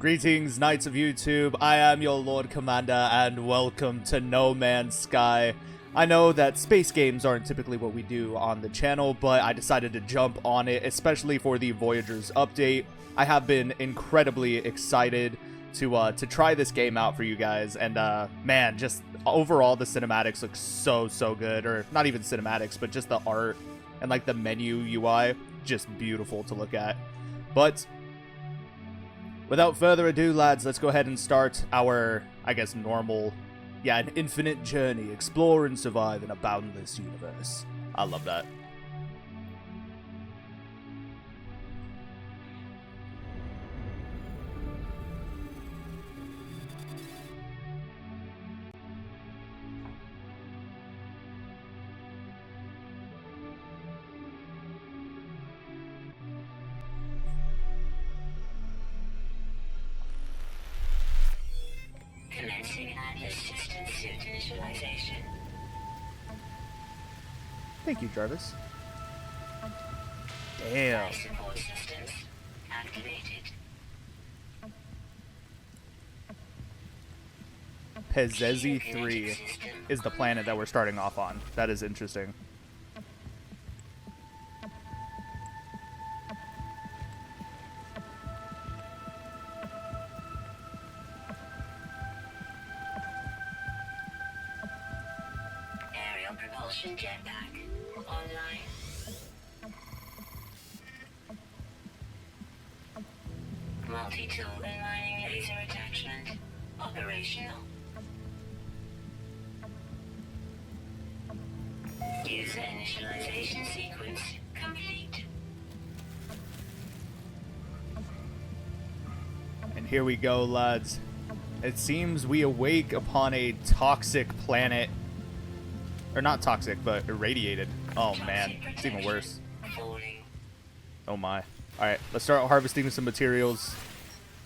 Greetings, Knights of YouTube. I am your Lord Commander, and welcome to No Man's Sky. I know that space games aren't typically what we do on the channel, but I decided to jump on it, especially for the Voyagers update. I have been incredibly excited to try this game out for you guys, and man, just overall the cinematics look so good. Or not even cinematics, but just the art and like the menu UI, just beautiful to look at. But without further ado, lads, let's go ahead and start our, I guess, normal, an infinite journey, explore and survive in a boundless universe. I love that. Commencing Ascension suit initialization. Thank you, Jarvis. Damn. Life support systems activated. Pezezi III is the planet that we're starting off on. That is interesting. Aerial propulsion jetpack online. Multi-tool and mining laser attachment operational. User initialization sequence complete. And here we go, lads. It seems we awake upon a toxic planet. Or not toxic, but irradiated. Oh man, it's even worse. Oh my. Alright, let's start harvesting some materials.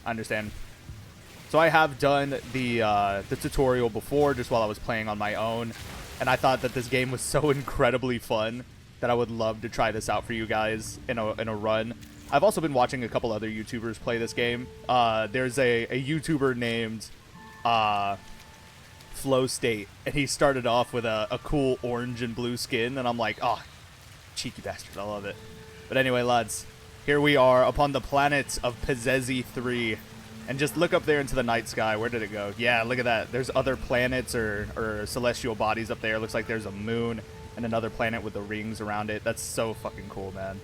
I understand. So I have done the tutorial before, just while I was playing on my own. And I thought that this game was so incredibly fun that I would love to try this out for you guys in a run. I've also been watching a couple other YouTubers play this game. There's a YouTuber named Flow State, and he started off with a cool orange and blue skin, and I'm like, oh, cheeky bastard, I love it. But anyway, lads, here we are upon the planet of Pezezi III, and just look up there into the night sky. Where did it go? Yeah, look at that. There's other planets or celestial bodies up there. Looks like there's a moon and another planet with the rings around it. That's so fucking cool, man.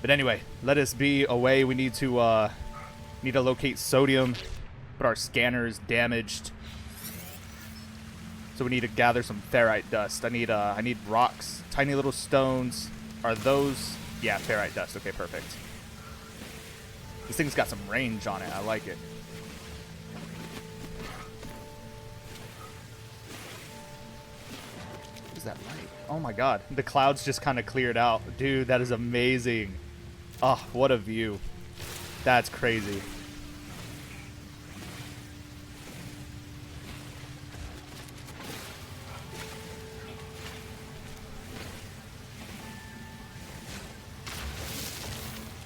But anyway, let us be away. We need to locate sodium, but our scanner is damaged. So we need to gather some ferrite dust. I need rocks, tiny little stones. Are those? Yeah, ferrite dust. Okay, perfect. This thing's got some range on it. I like it. What is that light? Oh my god. The clouds just kind of cleared out. Dude, that is amazing. Oh, what a view. That's crazy.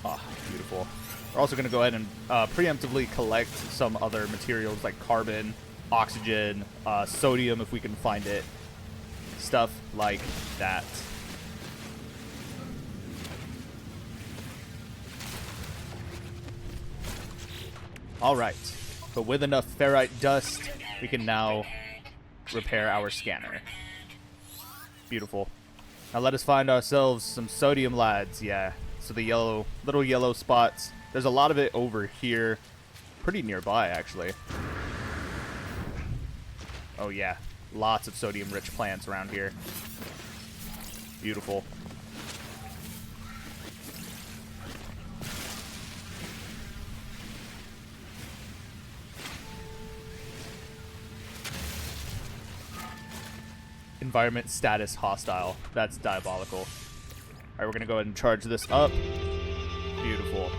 Oh, beautiful. We're also going to go ahead and preemptively collect some other materials like carbon, oxygen, sodium if we can find it. Stuff like that. Alright, but with enough ferrite dust, we can now repair our scanner. Beautiful. Now let us find ourselves some sodium, lads. Yeah, so the little yellow spots. There's a lot of it over here. Pretty nearby, actually. Oh yeah, lots of sodium-rich plants around here. Beautiful. Environment status hostile. That's diabolical. Alright, we're going to go ahead and charge this up. Beautiful.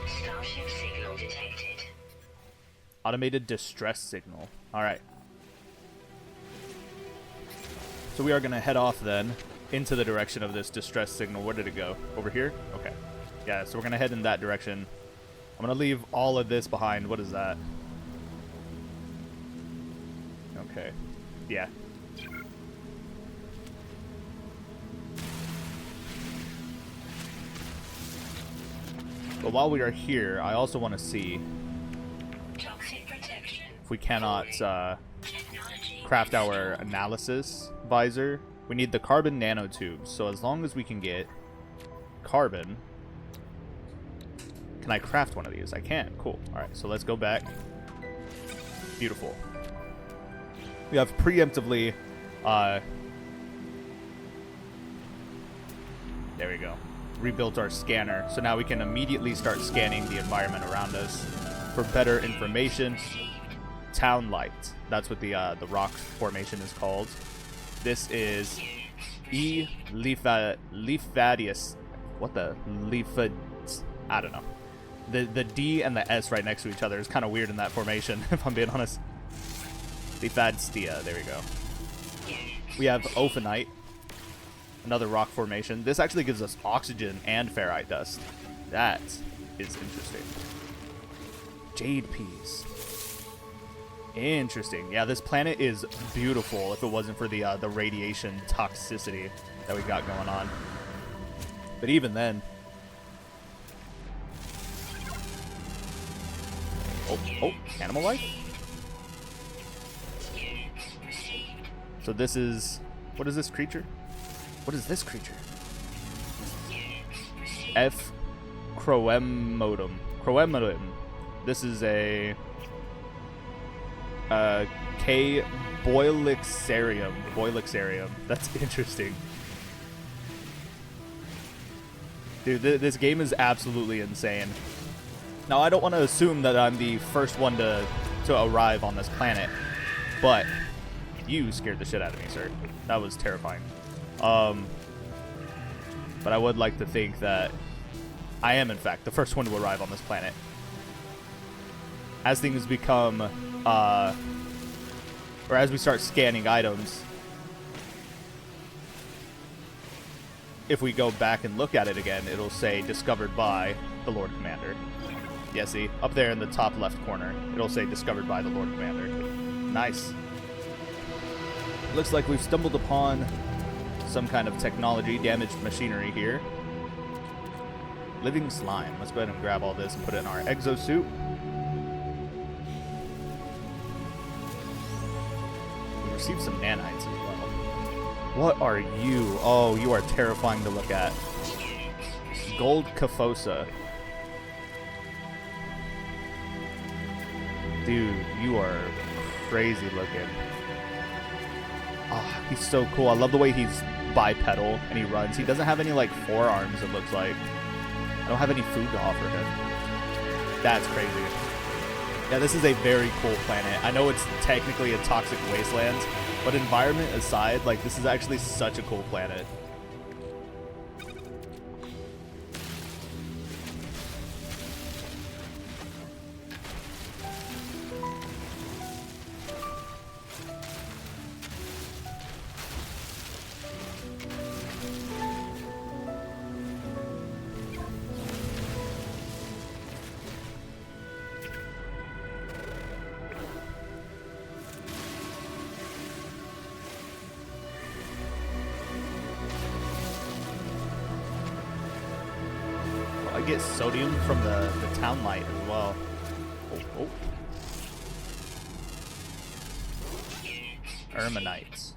Starship signal detected. Automated distress signal. Alright. So we are going to head off then. into the direction of this distress signal. Where did it go? Over here? Okay. Yeah, so we're going to head in that direction. I'm going to leave all of this behind. What is that? Okay. Yeah. But while we are here, I also want to see if we cannot craft our analysis visor. We need the carbon nanotubes. So as long as we can get carbon, can I craft one of these? I can. Cool. All right, so let's go back. Beautiful. We have preemptively there we go, rebuilt our scanner, so now we can immediately start scanning the environment around us for better information. Town light, that's what the rock formation is called. This is Leafadius. What the Leafad? I don't know. The D and the S right next to each other is kind of weird in that formation, if I'm being honest. Leafadstia, there we go. We have Ophanite, another rock formation. This actually gives us oxygen and ferrite dust. That is interesting. Jade peas. Interesting. Yeah, this planet is beautiful if it wasn't for the radiation toxicity that we got going on. But even then... Oh, animal life? So this is... What is this creature? What is this creature? F. Croemodum. Croemodum. This is a... K. Boilixarium. Boilixarium. That's interesting. Dude, this game is absolutely insane. Now, I don't want to assume that I'm the first one to arrive on this planet, but you scared the shit out of me, sir. That was terrifying. But I would like to think that I am, in fact, the first one to arrive on this planet. As things become, or as we start scanning items, if we go back and look at it again, it'll say discovered by the Lord Commander. Yeah, see, up there in the top left corner, it'll say discovered by the Lord Commander. Nice. Looks like we've stumbled upon some kind of technology, damaged machinery here. Living slime. Let's go ahead and grab all this and put it in our exosuit. We received some nanites as well. What are you? Oh, you are terrifying to look at. Gold Kyphosa. Dude, you are crazy looking. Oh, he's so cool. I love the way he's bipedal and he runs. He doesn't have any, like, forearms, it looks like. I don't have any food to offer him. That's crazy. Yeah, this is a very cool planet. I know it's technically a toxic wasteland, but environment aside, like, this is actually such a cool planet. I get sodium from the town light as well. Oh. Erminites.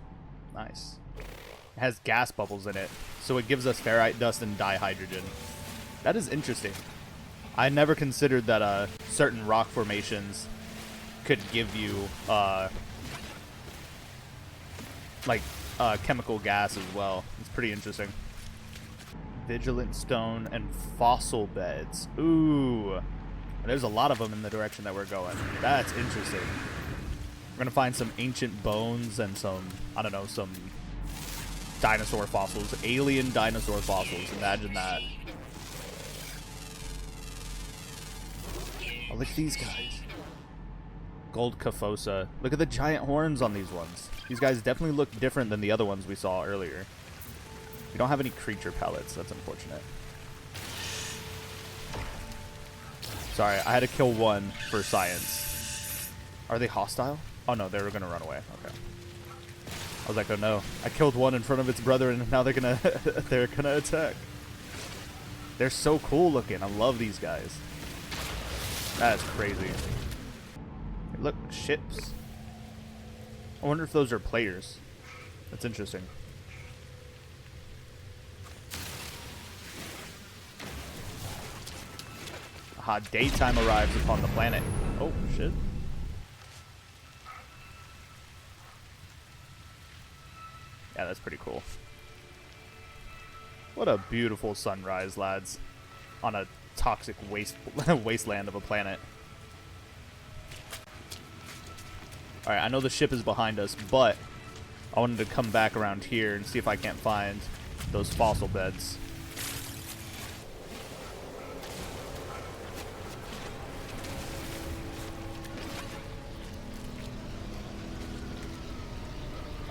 Nice. It has gas bubbles in it, so it gives us ferrite dust and dihydrogen. That is interesting. I never considered that certain rock formations could give you chemical gas as well. It's pretty interesting. Vigilant stone and fossil beds. Ooh. There's a lot of them in the direction that we're going. That's interesting. We're going to find some ancient bones and some, I don't know, some dinosaur fossils. Alien dinosaur fossils. Imagine that. Oh, look at these guys. Gold Kyphosa. Look at the giant horns on these ones. These guys definitely look different than the other ones we saw earlier. We don't have any creature pellets. That's unfortunate. Sorry, I had to kill one for science. Are they hostile? Oh no, they were gonna run away. Okay. I was like, oh no, I killed one in front of its brother, and now they're gonna they're gonna attack. They're so cool looking. I love these guys. That's crazy. Hey, look, ships. I wonder if those are players. That's interesting. Aha, daytime arrives upon the planet. Oh, shit. Yeah, that's pretty cool. What a beautiful sunrise, lads. On a toxic wasteland of a planet. Alright, I know the ship is behind us, but I wanted to come back around here and see if I can't find those fossil beds.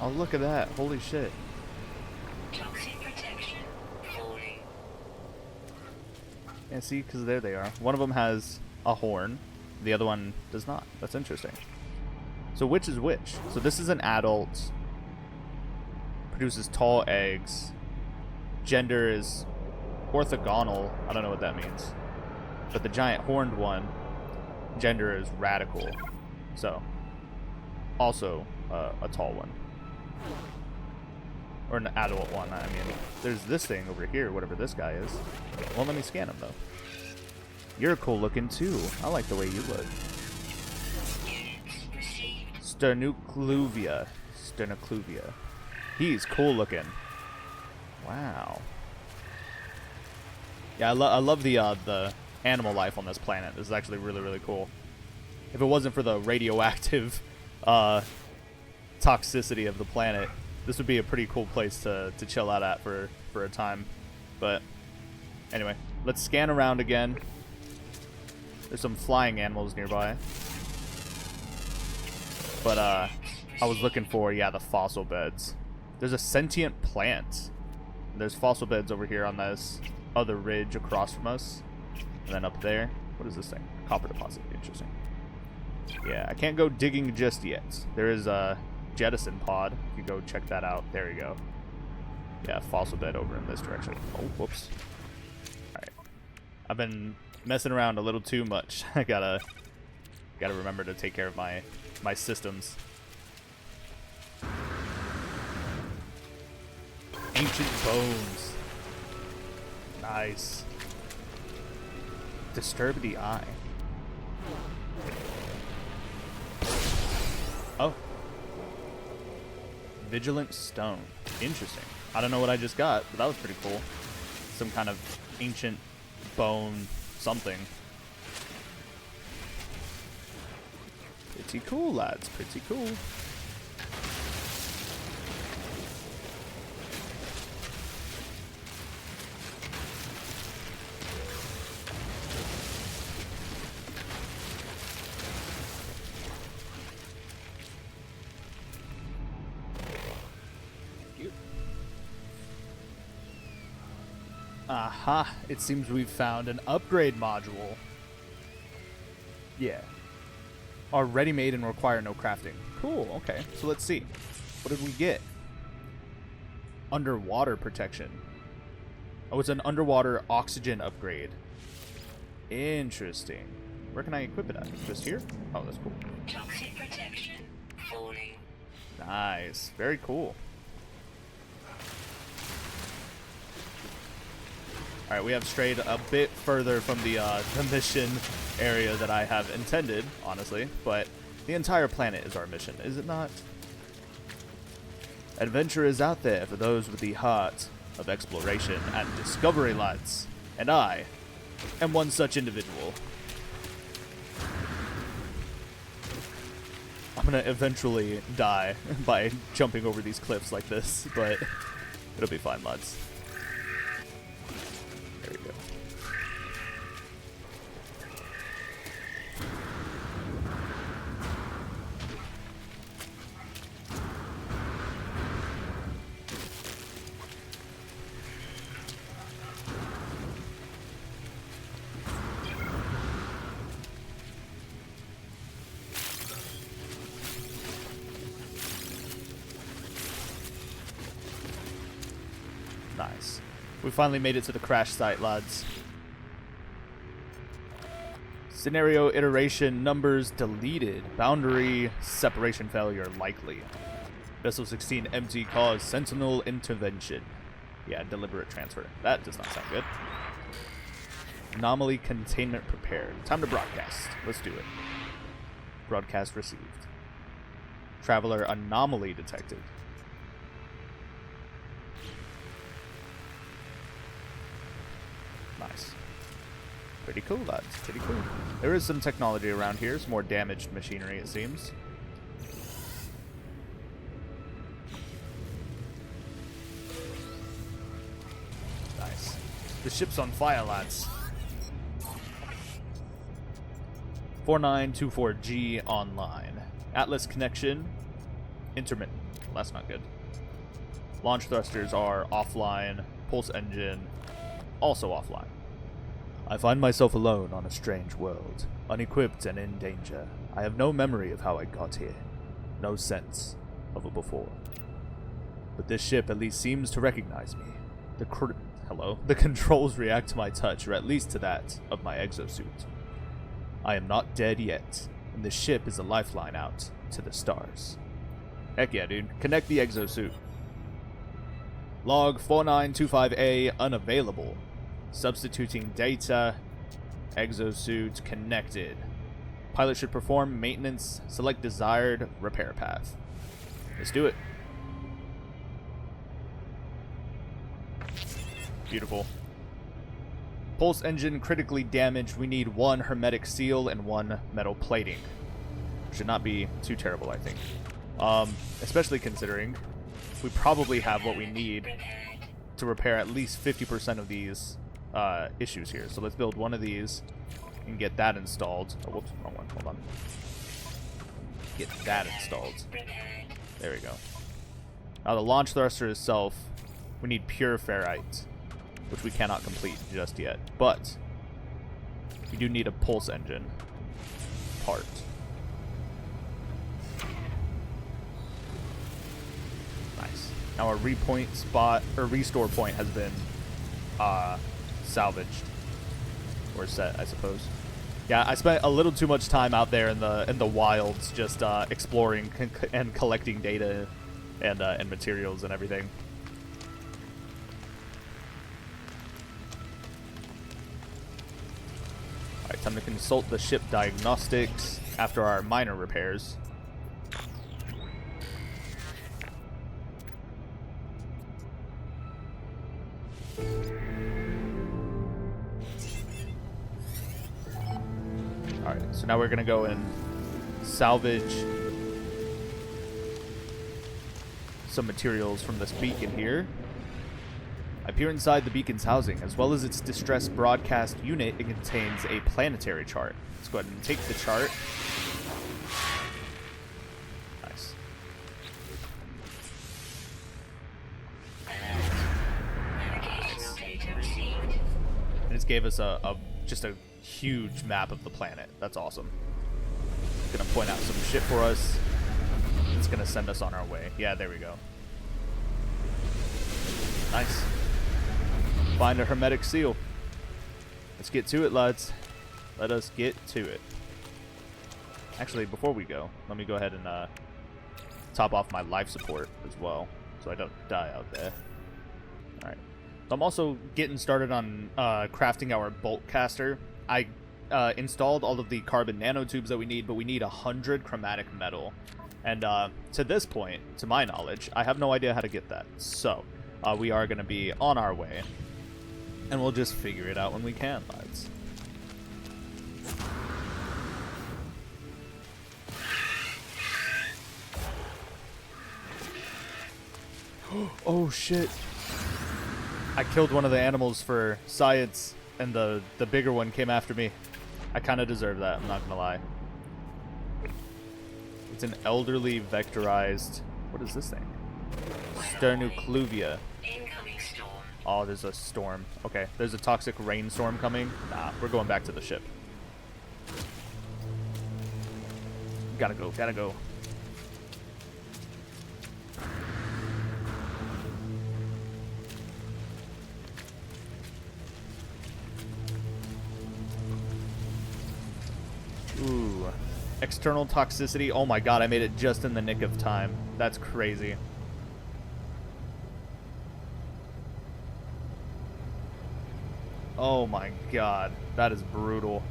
Oh, look at that. Holy shit. Toxic protection falling. Yeah, see? Because there they are. One of them has a horn. The other one does not. That's interesting. So which is which? So this is an adult. Produces tall eggs. Gender is orthogonal. I don't know what that means. But the giant horned one, gender is radical. So, also a tall one. Or an adult one, I mean. There's this thing over here, whatever this guy is. Won't let me scan him, though. You're cool looking, too. I like the way you look. Sternocluvia. Sternocluvia. He's cool looking. Wow. Yeah, I love the animal life on this planet. This is actually really, really cool. If it wasn't for the radioactive toxicity of the planet, this would be a pretty cool place to chill out at for a time. But anyway, let's scan around again. There's some flying animals nearby. But I was looking for, yeah, the fossil beds. There's a sentient plant. There's fossil beds over here on this other ridge across from us. And then up there, what is this thing? Copper deposit. Interesting. Yeah, I can't go digging just yet. There is a jettison pod. You go check that out. There you go. Yeah, fossil bed over in this direction. Oh, whoops. Alright. I've been messing around a little too much. I gotta remember to take care of my systems. Ancient bones. Nice. Disturb the eye. Oh. Vigilant stone. Interesting. I don't know what I just got, but that was pretty cool. Some kind of ancient bone something. Pretty cool, lads. Pretty cool. Aha, it seems we've found an upgrade module. Yeah. Are ready-made and require no crafting. Cool, okay. So let's see. What did we get? Underwater protection. Oh, it's an underwater oxygen upgrade. Interesting. Where can I equip it at? Just here? Oh, that's cool. Toxic protection falling. Nice. Very cool. Alright, we have strayed a bit further from the mission area that I have intended, honestly, but the entire planet is our mission, is it not? Adventure is out there for those with the heart of exploration and discovery, lads, and I am one such individual. I'm gonna eventually die by jumping over these cliffs like this, but it'll be fine, lads. There we go. Nice. We finally made it to the crash site, lads. Scenario iteration numbers deleted. Boundary separation failure likely. Vessel 16 empty cause sentinel intervention. Yeah, deliberate transfer. That does not sound good. Anomaly containment prepared. Time to broadcast. Let's do it. Broadcast received. Traveler anomaly detected. Nice. Pretty cool, lads. Pretty cool. There is some technology around here. Some more damaged machinery, it seems. Nice. The ship's on fire, lads. 4924G online. Atlas connection. Intermittent. Well, that's not good. Launch thrusters are offline. Pulse engine also offline. I find myself alone on a strange world, unequipped and in danger. I have no memory of how I got here. No sense of a before. But this ship at least seems to recognize me. The controls react to my touch, or at least to that of my exosuit. I am not dead yet, and this ship is a lifeline out to the stars. Heck yeah, dude. Connect the exosuit. Log 4925A unavailable. Substituting data. Exosuit connected. Pilot should perform maintenance. Select desired repair path. Let's do it. Beautiful. Pulse engine critically damaged. We need 1 hermetic seal and 1 metal plating. Should not be too terrible, I think. Especially considering we probably have what we need to repair at least 50% of these issues here. So let's build 1 of these and get that installed. Oh, whoops, wrong one. Hold on. Get that installed. There we go. Now the launch thruster itself, we need pure ferrite, which we cannot complete just yet. But we do need a pulse engine part. Nice. Now our restore point has been salvaged or set, I suppose. Yeah, I spent a little too much time out there in the wilds, just exploring and collecting data and materials and everything. All right, time to consult the ship diagnostics after our minor repairs. Alright, so now we're gonna go and salvage some materials from this beacon here. I peer inside the beacon's housing. As well as its distress broadcast unit, it contains a planetary chart. Let's go ahead and take the chart. Nice. It just gave us just a huge map of the planet. That's awesome. It's gonna point out some shit for us. It's gonna send us on our way. Yeah, there we go. Nice. Find a hermetic seal. Let's get to it, lads. Let us get to it. Actually, before we go, let me go ahead and top off my life support as well, so I don't die out there. Alright. So I'm also getting started on crafting our bolt caster. I installed all of the carbon nanotubes that we need, but we need 100 chromatic metal. And to this point, to my knowledge, I have no idea how to get that. So we are going to be on our way, and we'll just figure it out when we can, lads. Oh shit. I killed one of the animals for science, and the bigger one came after me. I kind of deserve that, I'm not gonna lie. It's an elderly vectorized... What is this thing? Sternucluvia. Incoming storm. Oh, there's a storm. Okay, there's a toxic rainstorm coming. Nah, we're going back to the ship. Gotta go, gotta go. External toxicity. Oh my god, I made it just in the nick of time. That's crazy. Oh my god, that is brutal.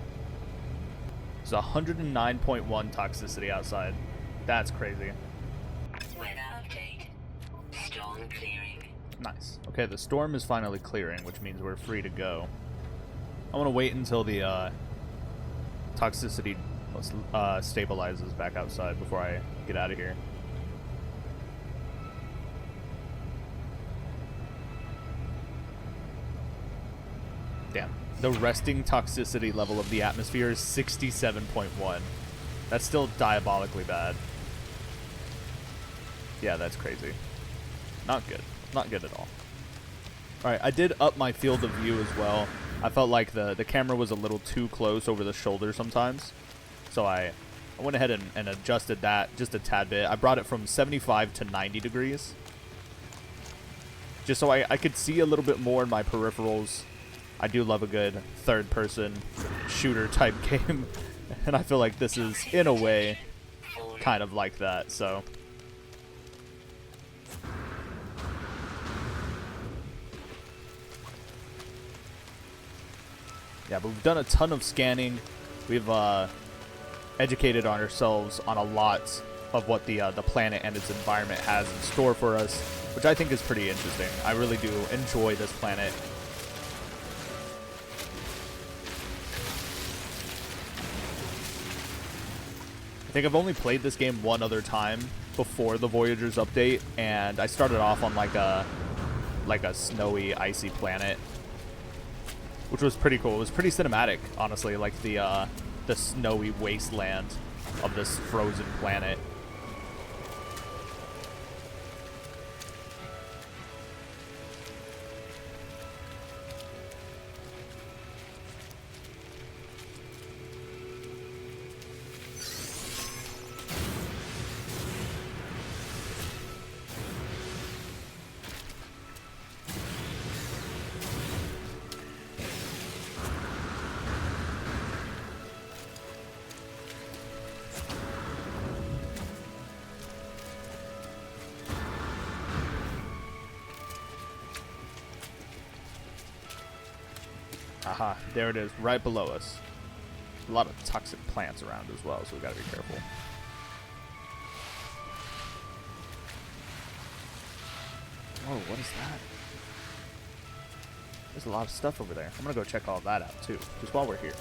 It's 109.1 toxicity outside. That's crazy. Weather update. Storm clearing. Nice. Okay, the storm is finally clearing, which means we're free to go. I want to wait until the toxicity stabilizes back outside before I get out of here. Damn. The resting toxicity level of the atmosphere is 67.1. That's still diabolically bad. Yeah, that's crazy. Not good. Not good at all. Alright, I did up my field of view as well. I felt like the camera was a little too close over the shoulder sometimes. So I went ahead and adjusted that just a tad bit. I brought it from 75 to 90 degrees. Just so I could see a little bit more in my peripherals. I do love a good third-person shooter type game. And I feel like this is, in a way, kind of like that, so... Yeah, but we've done a ton of scanning. We've educated ourselves on a lot of what the planet and its environment has in store for us, which I think is pretty interesting. I really do enjoy this planet. I think I've only played this game one other time before the Voyagers update, and I started off on like a snowy, icy planet, which was pretty cool. It was pretty cinematic, honestly, like the snowy wasteland of this frozen planet. Aha, there it is, right below us. A lot of toxic plants around as well, so we gotta be careful. Oh, what is that? There's a lot of stuff over there. I'm gonna go check all that out too, just while we're here.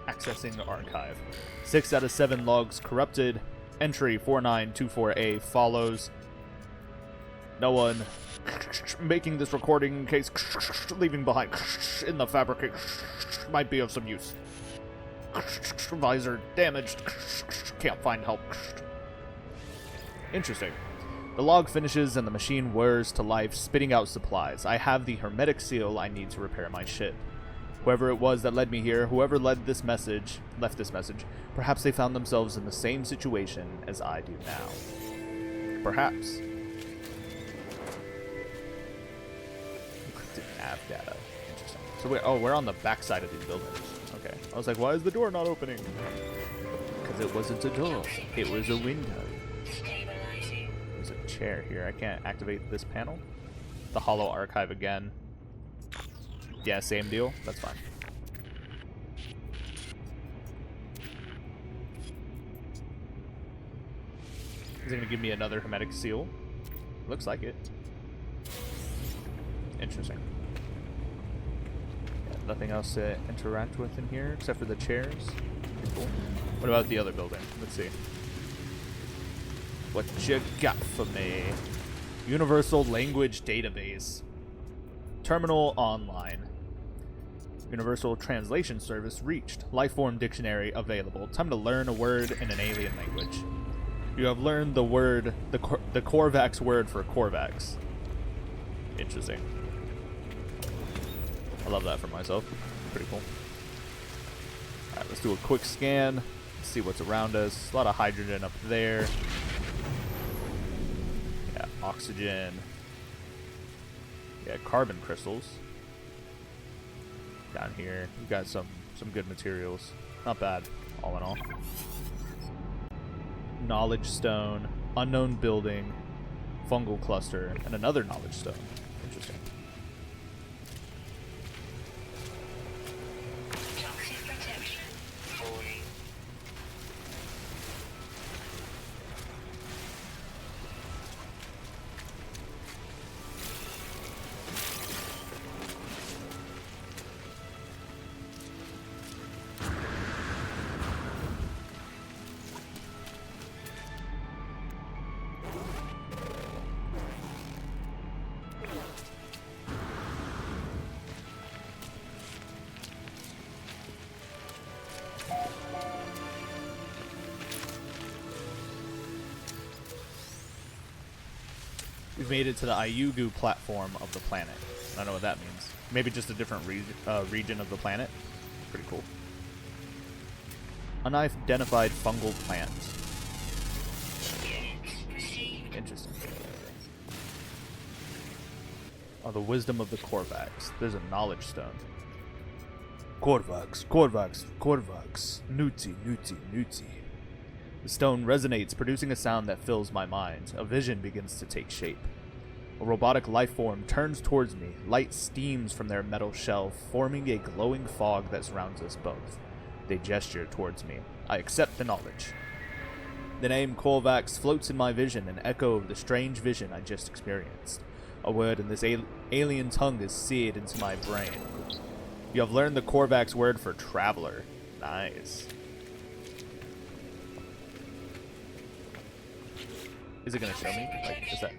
Accessing the archive. 6 out of 7 logs corrupted. Entry 4924A follows. No one making this recording in case leaving behind in the fabricate might be of some use. Visor damaged. Can't find help. Interesting. The log finishes and the machine whirs to life, spitting out supplies. I have the hermetic seal I need to repair my ship. Whoever it was that led me here, whoever left this message, perhaps they found themselves in the same situation as I do now. Perhaps. Encrypted nav data. Interesting. So we're on the back side of these buildings. Okay. I was like, why is the door not opening? Because it wasn't a door. It was a window. There's a chair here. I can't activate this panel. The hollow archive again. Yeah, same deal. That's fine. Is it going to give me another hermetic seal? Looks like it. Interesting. Yeah, nothing else to interact with in here except for the chairs. Pretty cool. What about the other building? Let's see. What you got for me? Universal Language Database. Terminal online. Universal Translation Service reached. Lifeform Dictionary available. Time to learn a word in an alien language. You have learned the word, the Korvax word for Korvax. Interesting. I love that for myself. Pretty cool. Alright, let's do a quick scan. See what's around us. A lot of hydrogen up there. Oxygen. Yeah, carbon crystals. Down here, we got some good materials. Not bad, all in all. Knowledge stone, unknown building, fungal cluster, and another knowledge stone. Interesting. Toxic protection. Falling. We've made it to the Ayugu platform of the planet. I don't know what that means. Maybe just a different region of the planet. Pretty cool. Unidentified fungal plant. Interesting. Oh, the wisdom of the Korvax. There's a knowledge stone. Korvax, Korvax, Korvax. Nuti, Nuti, Nuti. The stone resonates, producing a sound that fills my mind. A vision begins to take shape. A robotic life form turns towards me. Light steams from their metal shell, forming a glowing fog that surrounds us both. They gesture towards me. I accept the knowledge. The name Korvax floats in my vision, an echo of the strange vision I just experienced. A word in this alien tongue is seared into my brain. You have learned the Korvax word for traveler. Nice. Is it going to show me? Like, is that...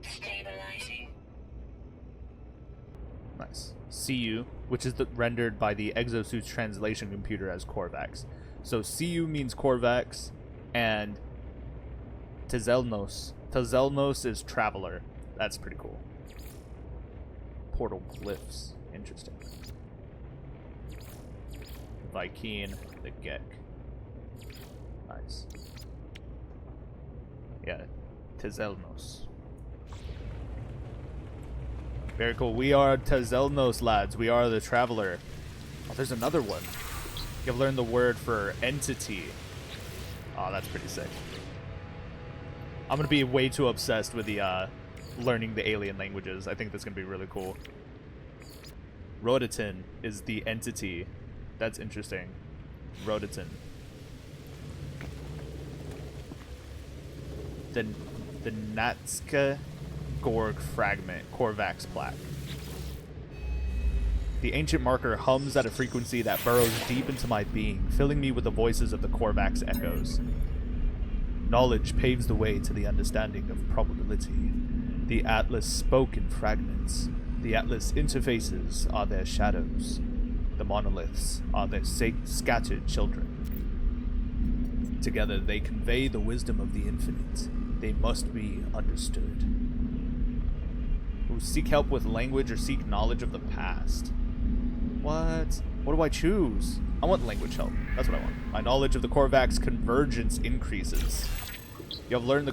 Stabilizing. Nice. CU, which is rendered by the exosuit's translation computer as Korvax. So CU means Korvax, and Tezelnos. Tezelnos is traveler. That's pretty cool. Portal glyphs. Interesting. Vikeen, the Gek. Nice. Yeah, Tezelnos. Very cool. We are Tezelnos, lads. We are the traveler. Oh, there's another one. You've learned the word for entity. Oh, that's pretty sick. I'm gonna be way too obsessed with the learning the alien languages. I think that's gonna be really cool. Rodatin is the entity. That's interesting. Rodatin. The Natska Gorg fragment, Korvax plaque. The ancient marker hums at a frequency that burrows deep into my being, filling me with the voices of the Korvax echoes. Knowledge paves the way to the understanding of probability. The Atlas spoke in fragments. The Atlas interfaces are their shadows. The monoliths are their scattered children. Together they convey the wisdom of the infinite. They must be understood. Ooh, seek help with language or seek knowledge of the past. What? What do I choose? I want language help. That's what I want. My knowledge of the Korvax convergence increases. You have learned the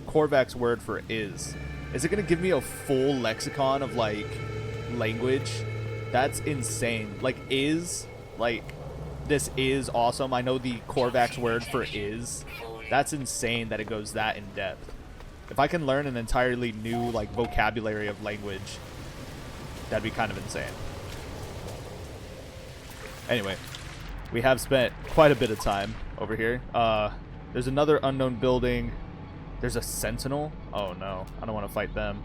Korvax word for is. Is it going to give me a full lexicon of, like, language? That's insane. Like, is? Like, this is awesome. I know the Korvax word for is. That's insane that it goes that in depth. If I can learn an entirely new, like, vocabulary of language, that'd be kind of insane. Anyway, we have spent quite a bit of time over here. There's another unknown building. There's a sentinel. Oh no, I don't want to fight them.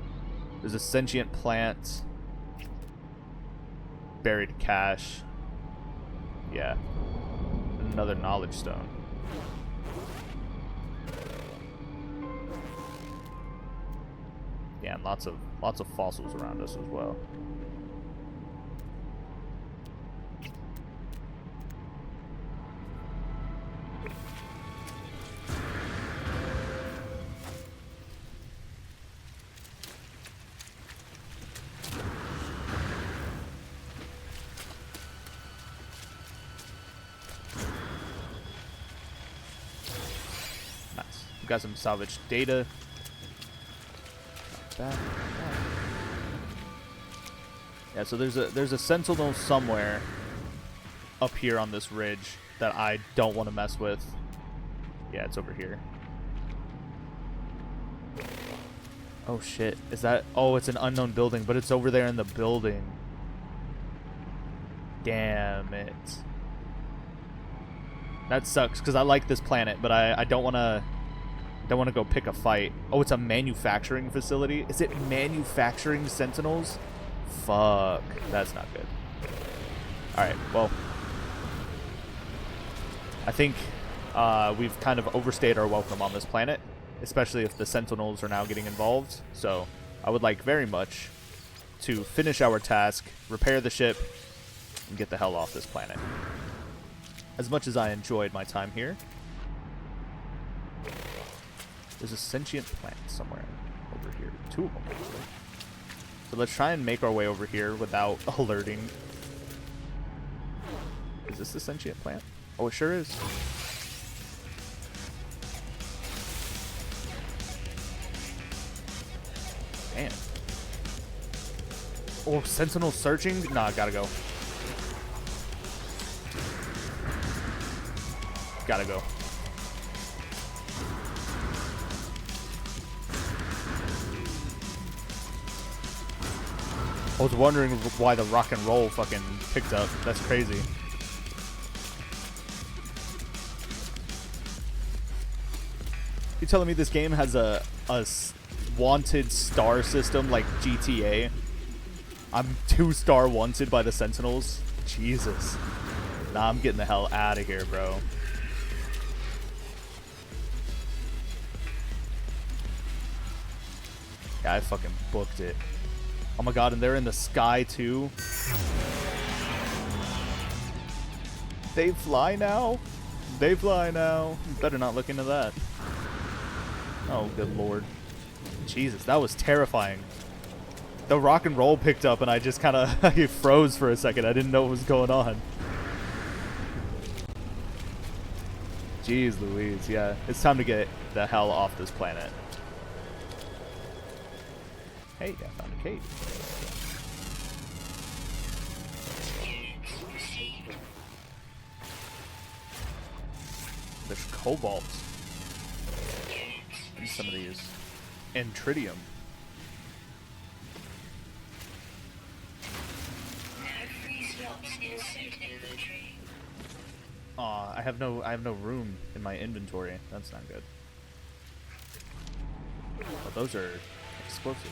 There's a sentient plant. Buried cache. Yeah. Another knowledge stone. Yeah, and lots of fossils around us as well. Nice. We've got some salvaged data. back. Yeah, so there's a sentinel somewhere up here on this ridge that I don't want to mess with. Yeah, it's over here. Oh shit. Is that... Oh, it's an unknown building, but it's over there in the building. Damn it. That sucks, because I like this planet, but I don't want to... Don't want to go pick a fight. Oh, it's a manufacturing facility? Is it manufacturing sentinels? Fuck. That's not good. Alright, well. I think we've kind of overstayed our welcome on this planet, especially if the sentinels are now getting involved. So I would like very much to finish our task, repair the ship, and get the hell off this planet. As much as I enjoyed my time here, there's a sentient plant somewhere over here. 2 of them, actually. So let's try and make our way over here without alerting. Is this the sentient plant? Oh, it sure is. Damn. Oh, sentinel searching? Nah, gotta go. Gotta go. I was wondering why the rock and roll fucking picked up. That's crazy. You telling me this game has a wanted star system like GTA? I'm 2-star wanted by the Sentinels? Jesus. Nah, I'm getting the hell out of here, bro. Yeah, I fucking booked it. Oh my god, and they're in the sky too? They fly now? They fly now. You better not look into that. Oh, good lord. Jesus, that was terrifying. The rock and roll picked up and I just kind of froze for a second. I didn't know what was going on. Jeez Louise, yeah. It's time to get the hell off this planet. Hey, I found a cave. There's cobalt. And some of these. And tritium. Aw, I have no room in my inventory. That's not good. But those are explosive.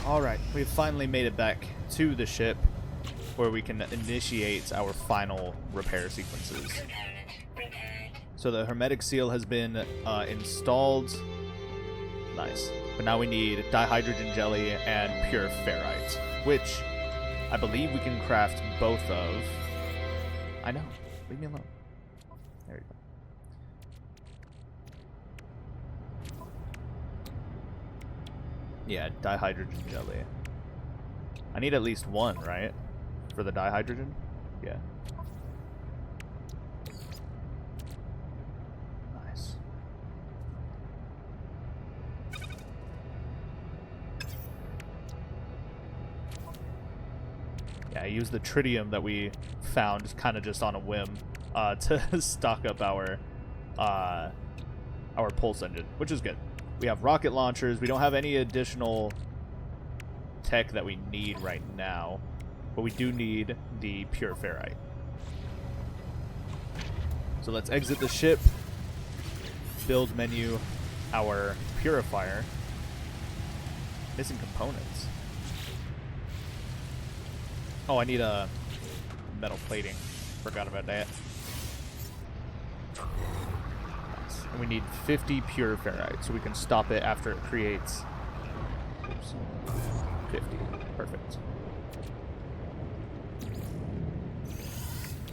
Alright, we've finally made it back to the ship where we can initiate our final repair sequences. So the hermetic seal has been installed. Nice. But now we need dihydrogen jelly and pure ferrite, which I believe we can craft both of. I know. Leave me alone. There you go. Yeah, dihydrogen jelly. I need at least one, right? For the dihydrogen? Yeah. Nice. Yeah, I used the tritium that we found kind of just on a whim to stock up our pulse engine, which is good. We have rocket launchers. We don't have any additional tech that we need right now, but we do need the pure ferrite. So let's exit the ship, build menu, our purifier. Missing components. Oh, I need a metal plating. Forgot about that. And we need 50 pure ferrite, so we can stop it after it creates. Oops. 50. Perfect.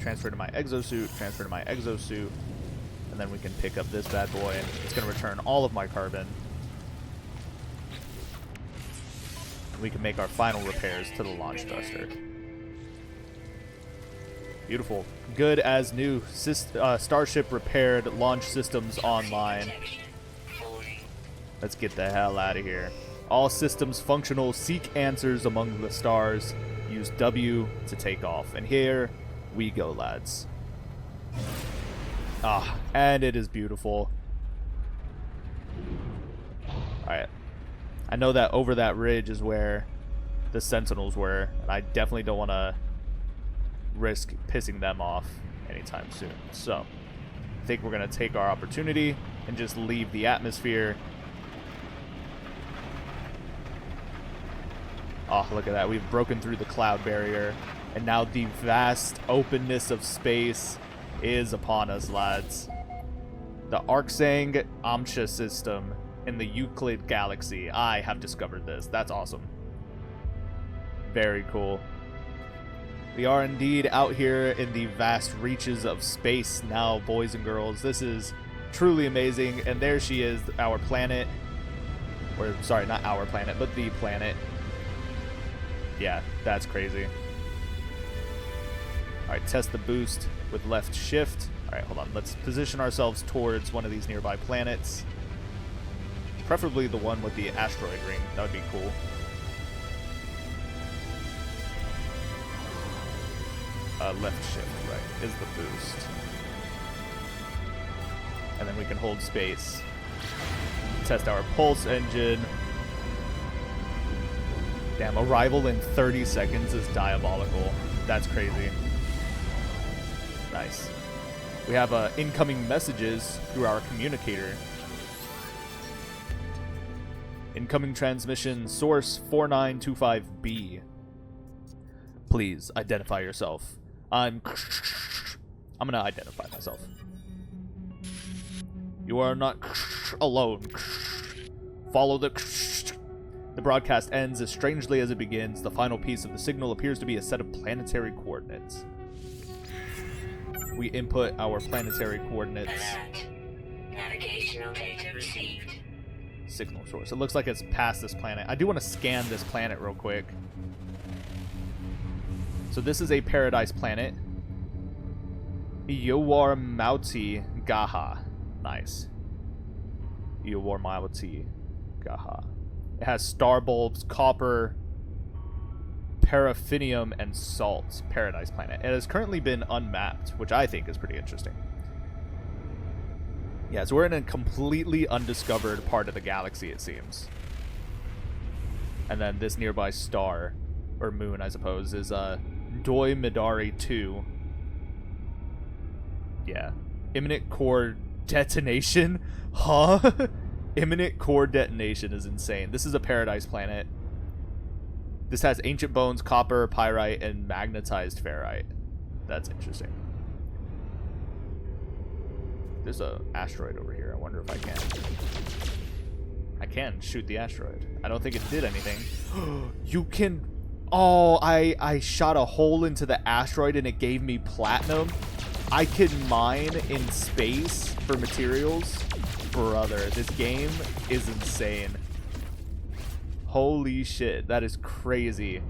Transfer to my exosuit, transfer to my exosuit, and then we can pick up this bad boy. It's going to return all of my carbon. We can make our final repairs to the launch thruster. Beautiful. Good as new. Starship repaired. Launch systems online. Let's get the hell out of here. All systems functional. Seek answers among the stars. Use W to take off. And here we go, lads. Ah, and it is beautiful. Alright. I know that over that ridge is where the Sentinels were, and I definitely don't want to risk pissing them off anytime soon. So, I think we're going to take our opportunity and just leave the atmosphere. Oh, look at that. We've broken through the cloud barrier, and now the vast openness of space is upon us, lads. The Arcsang Amsha system in the Euclid Galaxy. I have discovered this. That's awesome. Very cool. We are indeed out here in the vast reaches of space now, boys and girls. This is truly amazing. And there she is, our planet. Or, sorry, not our planet, but the planet. Yeah, that's crazy. Alright, test the boost with left shift. Alright, hold on. Let's position ourselves towards one of these nearby planets. Preferably the one with the asteroid ring. That would be cool. Left shift, right, is the boost. And then we can hold space. Test our pulse engine. Damn, arrival in 30 seconds is diabolical. That's crazy. Nice. We have incoming messages through our communicator. Incoming transmission, source 4925B. Please identify yourself. I'm gonna identify myself. You are not alone. Follow the broadcast ends as strangely as it begins. The final piece of the signal appears to be a set of planetary coordinates. We input our planetary coordinates. Alert. Navigational data received. Signal source. It looks like it's past this planet. I do want to scan this planet real quick. So this is a paradise planet. Yowar Mauti Gaha. Nice. Yowar Mauti Gaha. It has star bulbs, copper, paraffinium, and salt. Paradise planet. It has currently been unmapped, which I think is pretty interesting. Yeah, so we're in a completely undiscovered part of the galaxy, it seems. And then this nearby star, or moon, I suppose, is Doi Midari 2. Yeah. Imminent core detonation? Huh? Imminent core detonation is insane. This is a paradise planet. This has ancient bones, copper, pyrite, and magnetized ferrite. That's interesting. There's a asteroid over here. I wonder if I can. I can shoot the asteroid. I don't think it did anything. You can... Oh, I shot a hole into the asteroid and it gave me platinum. I can mine in space for materials. Brother, this game is insane. Holy shit, that is crazy.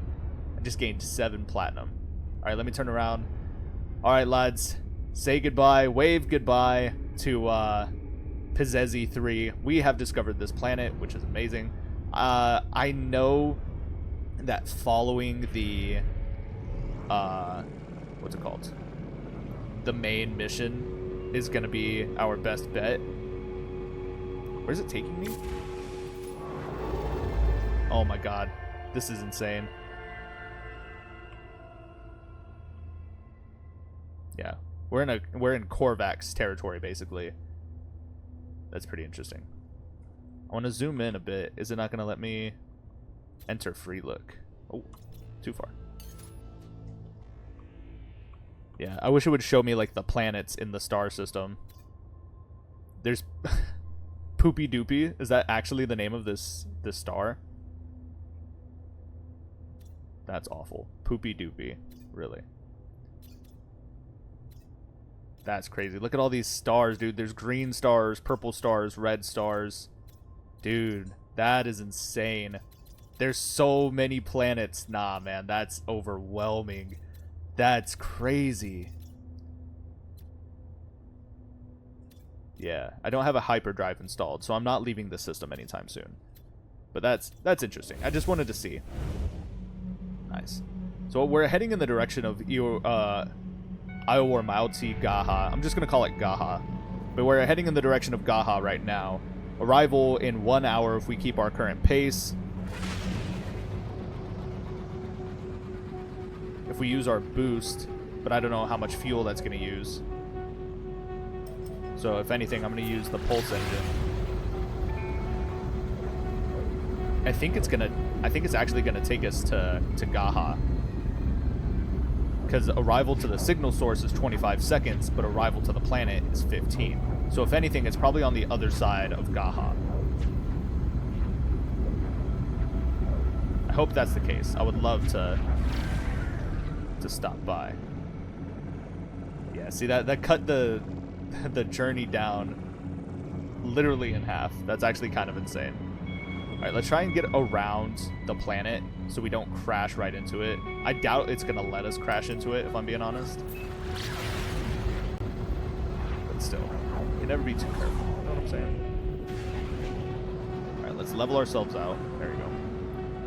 I just gained 7 platinum. Alright, let me turn around. Alright, lads. Say goodbye, wave goodbye to Pezezi III. We have discovered this planet, which is amazing. I know that following the what's it called? The main mission is gonna be our best bet. Where's it taking me? Oh my god. This is insane. Yeah. We're in Korvax territory, basically. That's pretty interesting. I want to zoom in a bit. Is it not going to let me enter free look? Oh, too far. Yeah, I wish it would show me, like, the planets in the star system. There's... Poopy Doopy? Is that actually the name of this star? That's awful. Poopy Doopy. Really. That's crazy. Look at all these stars, dude. There's green stars, purple stars, red stars. Dude, that is insane. There's so many planets. Nah, man, that's overwhelming. That's crazy. Yeah, I don't have a hyperdrive installed, so I'm not leaving the system anytime soon. But that's interesting. I just wanted to see. Nice. So we're heading in the direction of Iowar Mauti Gaha. I'm just going to call it Gaha. But we're heading in the direction of Gaha right now. Arrival in 1 hour if we keep our current pace. If we use our boost, but I don't know how much fuel that's going to use. So if anything, I'm going to use the pulse engine. I think it's actually going to take us to Gaha. Because arrival to the signal source is 25 seconds, but arrival to the planet is 15. So if anything, it's probably on the other side of Gaha. I hope that's the case. I would love to stop by. Yeah, see that cut the journey down literally in half. That's actually kind of insane. Alright, let's try and get around the planet so we don't crash right into it. I doubt it's going to let us crash into it, if I'm being honest. But still, you can never be too careful. You know what I'm saying? Alright, let's level ourselves out. There we go.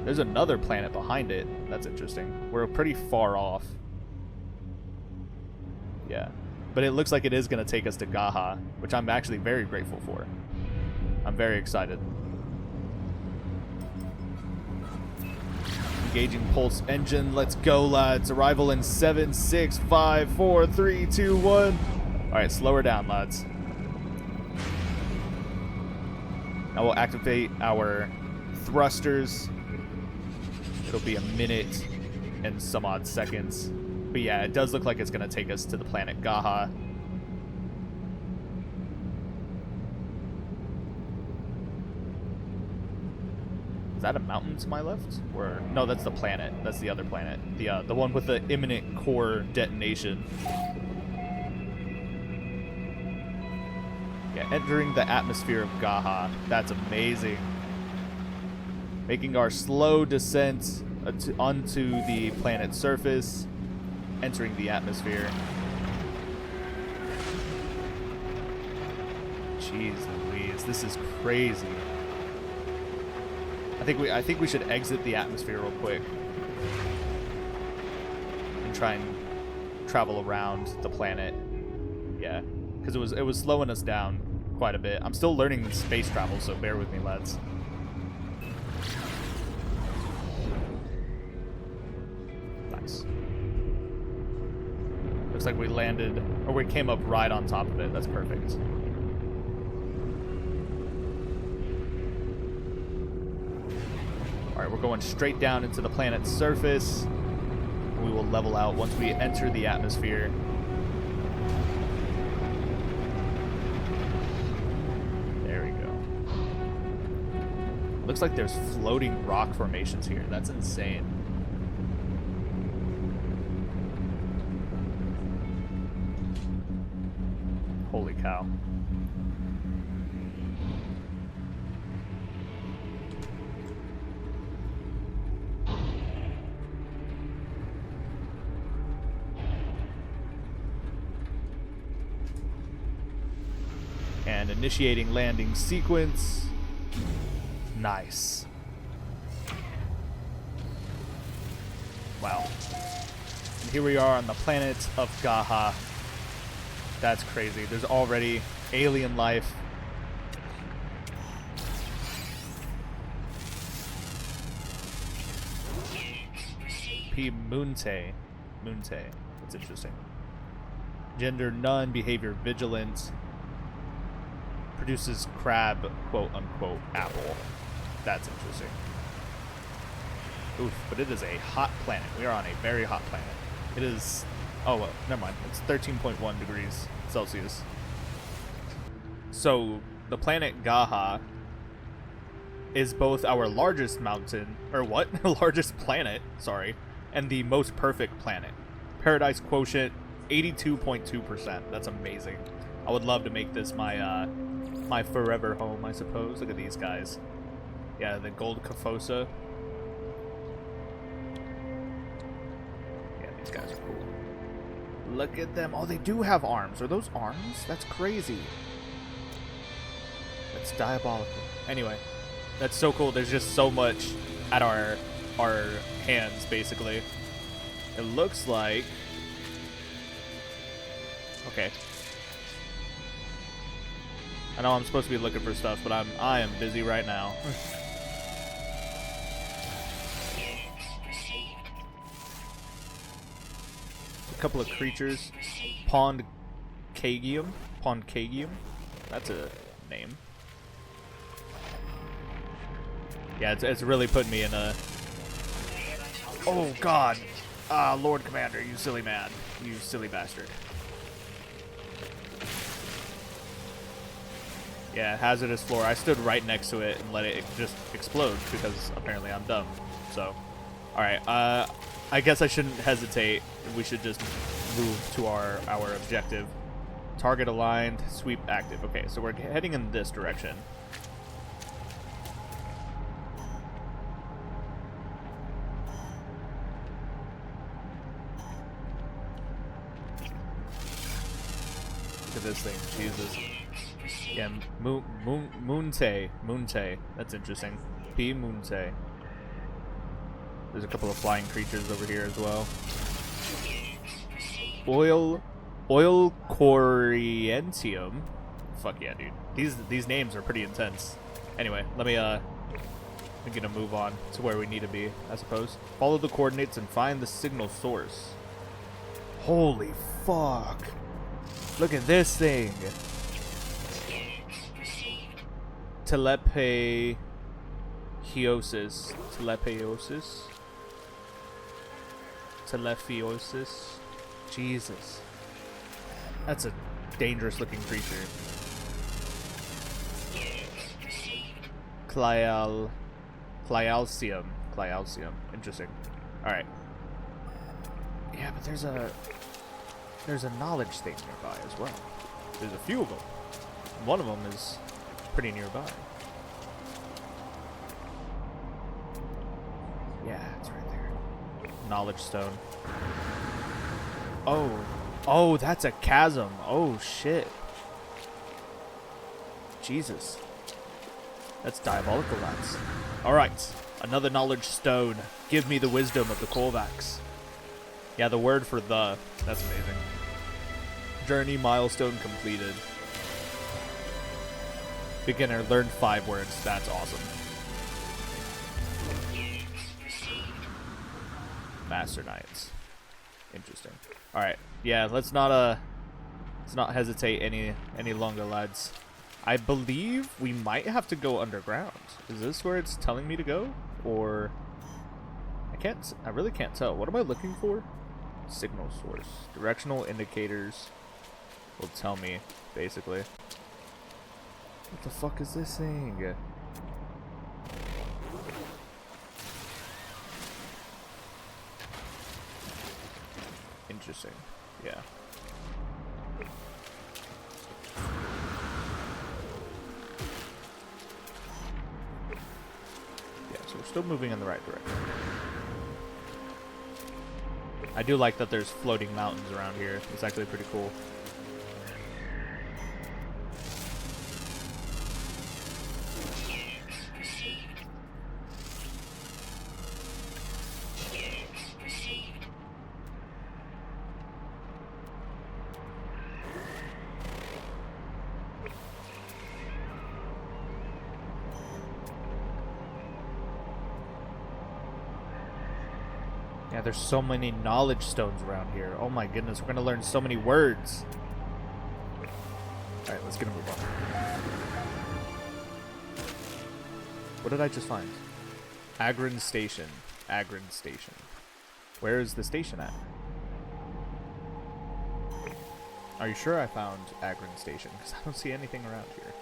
There's another planet behind it. That's interesting. We're pretty far off. Yeah. But it looks like it is going to take us to Gaha, which I'm actually very grateful for. I'm very excited. Engaging pulse engine. Let's go, lads. Arrival in 7, 6, 5, 4, 3, 2, 1. Alright, slow her down, lads. Now we'll activate our thrusters. It'll be a minute and some odd seconds. But yeah, it does look like it's going to take us to the planet Gaha. Is that a mountain to my left? Or no, that's the planet. That's the other planet. The one with the imminent core detonation. Yeah, entering the atmosphere of Gaha. That's amazing. Making our slow descent onto the planet's surface. Entering the atmosphere. Jeez Louise, this is crazy. I think we should exit the atmosphere real quick and try and travel around the planet. Yeah, because it was slowing us down quite a bit. I'm still learning space travel, so bear with me, lads. Nice. Looks like we landed, or we came up right on top of it. That's perfect. Alright, we're going straight down into the planet's surface. We will level out once we enter the atmosphere. There we go. Looks like there's floating rock formations here. That's insane. Holy cow. And initiating landing sequence. Nice. Wow. And here we are on the planet of Gaha. That's crazy. There's already alien life. P. Munte. That's interesting. Gender none. Behavior vigilant. Produces crab, quote-unquote, apple. That's interesting. Oof, but it is a hot planet. We are on a very hot planet. It is... Oh, well, never mind. It's 13.1 degrees Celsius. So, the planet Gaha is both our largest mountain... Or what? Largest planet, sorry. And the most perfect planet. Paradise quotient, 82.2%. That's amazing. I would love to make this my, my forever home, I suppose. Look at these guys. Yeah, the gold Kafosa. Yeah, these guys are cool. Look at them. Oh, they do have arms. Are those arms? That's crazy. It's diabolical. Anyway, that's so cool. There's just so much at our hands, basically. It looks like... Okay. I know I'm supposed to be looking for stuff, but I am busy right now. A couple of creatures. Pond Cagium. That's a name. Yeah, it's really putting me in a... Oh, God. Lord Commander, you silly man. You silly bastard. Yeah, hazardous floor. I stood right next to it and let it just explode because apparently I'm dumb. So, alright. I guess I shouldn't hesitate. We should just move to our objective. Target aligned, sweep active. Okay, so we're heading in this direction. Look at this thing, Jesus. Yeah, Moonte. That's interesting. P. Moonte. There's a couple of flying creatures over here as well. Oil Corientium. Fuck yeah, dude. These names are pretty intense. Anyway, let me I'm gonna move on to where we need to be, I suppose. Follow the coordinates and find the signal source. Holy fuck. Look at this thing. Telephaeosis. Jesus. That's a dangerous looking creature. Clyalcium. Interesting. Alright. Yeah, but there's a knowledge thing nearby as well. There's a few of them. One of them is pretty nearby. Yeah, it's right there. Knowledge stone. Oh, that's a chasm. Oh, shit. Jesus. That's diabolical, lads. Alright, another knowledge stone. Give me the wisdom of the Korvax. Yeah, the word for the. That's amazing. Journey milestone completed. Beginner learned 5 words. That's awesome. Master Knights. Interesting. Alright. Yeah, let's not hesitate any longer, lads. I believe we might have to go underground. Is this where it's telling me to go? Or I really can't tell. What am I looking for? Signal source. Directional indicators will tell me, basically. What the fuck is this thing? Interesting. Yeah. Yeah, so we're still moving in the right direction. I do like that there's floating mountains around here. It's actually pretty cool. Yeah, there's so many knowledge stones around here. Oh my goodness, we're gonna learn so many words. Alright, let's get a move on. What did I just find? Agron Station. Where is the station at? Are you sure I found Agron Station? Because I don't see anything around here.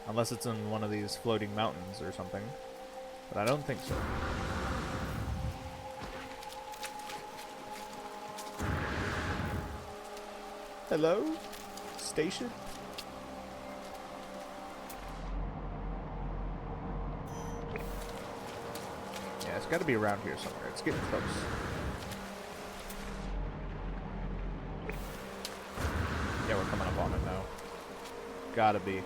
Unless it's in one of these floating mountains or something. But I don't think so. Hello? Station? Yeah, it's got to be around here somewhere. It's getting close. Yeah, we're coming up on it now. Gotta be.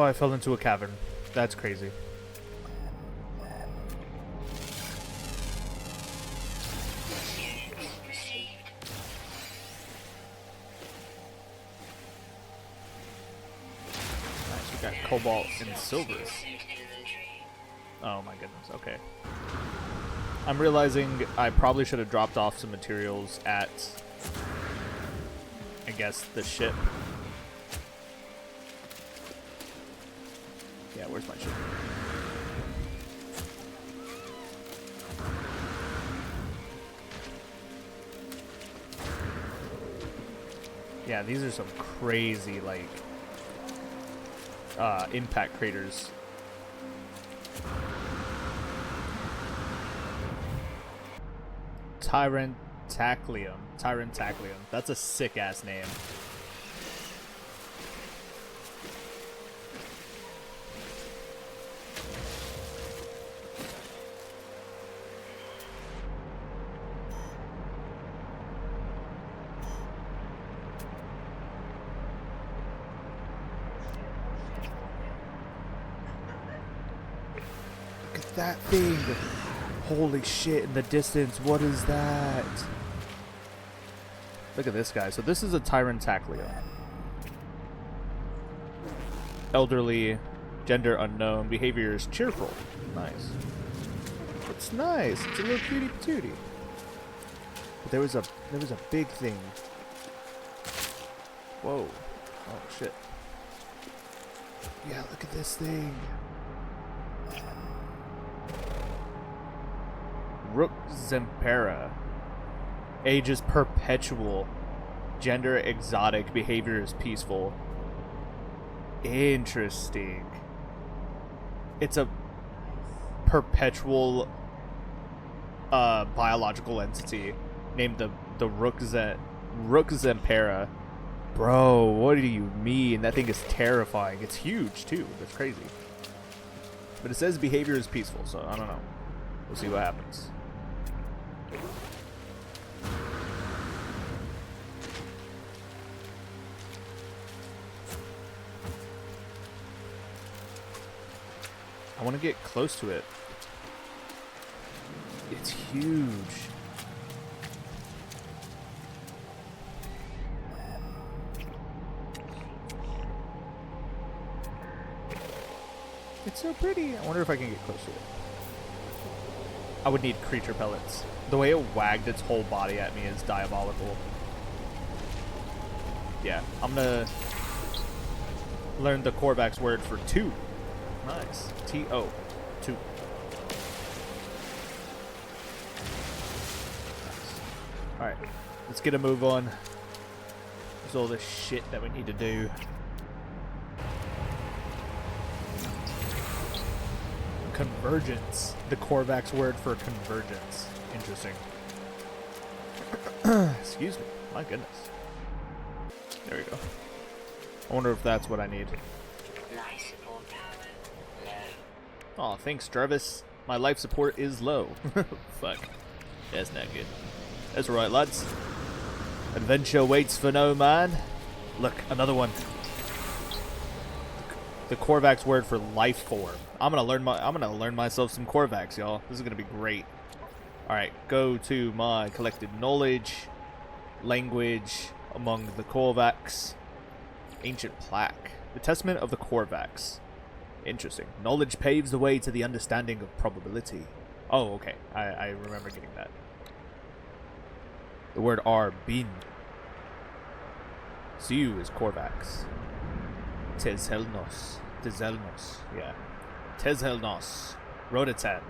Oh, I fell into a cavern. That's crazy. Nice, we got cobalt and silver. Oh my goodness, okay. I'm realizing I probably should have dropped off some materials at, I guess, the ship. Yeah, where's my ship? Yeah, these are some crazy, like, impact craters. Tyrantaclium. That's a sick-ass name. Look at that thing. Holy shit, in the distance, what is that? Look at this guy. So this is a Tyrantaclium. Elderly, gender unknown, behavior is cheerful. Nice. It's nice. It's a little cutie patootie. But there was a big thing. Whoa. Oh shit. Yeah, look at this thing. Rook Zempera. Age is perpetual. Gender exotic. Behavior is peaceful. Interesting. It's a perpetual biological entity named the Rook Zempera. Bro, what do you mean? That thing is terrifying. It's huge too. That's crazy. But it says behavior is peaceful, so I don't know. We'll see what happens. I want to get close to it. It's huge. It's so pretty. I wonder if I can get close to it. I would need creature pellets. The way it wagged its whole body at me is diabolical. Yeah, I'm gonna learn the Korvax word for two. Nice. T-O. Two. Nice. Alright, let's get a move on. There's all this shit that we need to do. Convergence. The Korvax word for convergence. Interesting. Excuse me. My goodness. There we go. I wonder if that's what I need. Life support power low. Aw, thanks, Jarvis. My life support is low. Fuck. That's not good. That's right, lads. Adventure waits for no man. Look, another one. The Korvax word for life form. I'm gonna learn myself some Korvax, y'all. This is gonna be great. Alright, go to my collected knowledge. Language among the Korvax. Ancient plaque. The Testament of the Korvax. Interesting. Knowledge paves the way to the understanding of probability. Oh, okay. I remember getting that. The word bin. Siu is Korvax. Tezhelnos. Yeah. Tezhelnos. Rodatan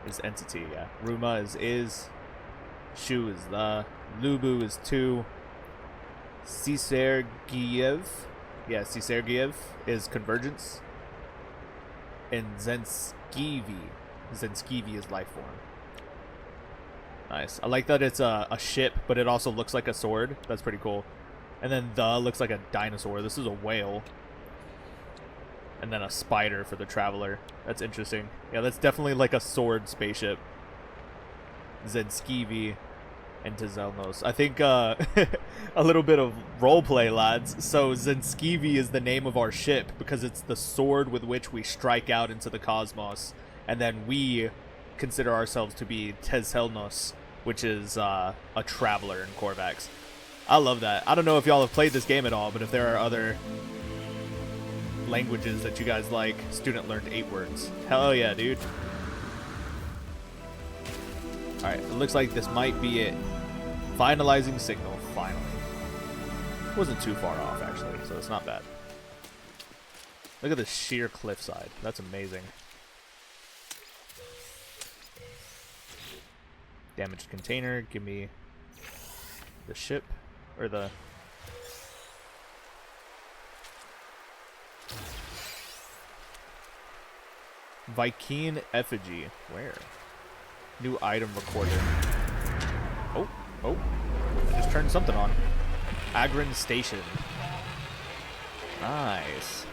is entity, yeah. Ruma is. Shu is the. Lubu is 2. Cisergiev. Yeah, Cisergiev is convergence. And Zenskivi is life form. Nice. I like that it's a ship, but it also looks like a sword. That's pretty cool. And then looks like a dinosaur. This is a whale. And then a spider for the traveler. That's interesting. Yeah, that's definitely like a sword spaceship. Zenskivi. into Zelnos. I think a little bit of roleplay, lads. So Zenskivi is the name of our ship because it's the sword with which we strike out into the cosmos, and then we consider ourselves to be Teselnos, which is a traveler in Korvax. I love that. I don't know if y'all have played this game at all, but if there are other languages that you guys like, student learned 8 words. Hell yeah, dude. Alright, it looks like this might be it. Finalizing signal, finally. Wasn't too far off, actually, so it's not bad. Look at the sheer cliffside. That's amazing. Damaged container, give me the ship, or the... Viking effigy, where? New item recorder. Oh, I just turned something on. Agrin Station. Nice.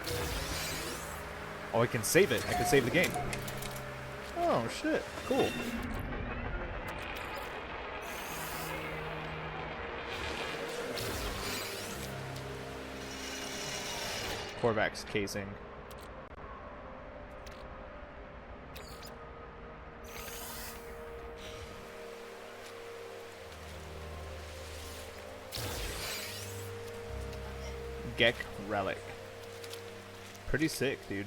Oh, I can save it. I can save the game. Oh, shit. Cool. Korvax casing. Gek relic. Pretty sick, dude.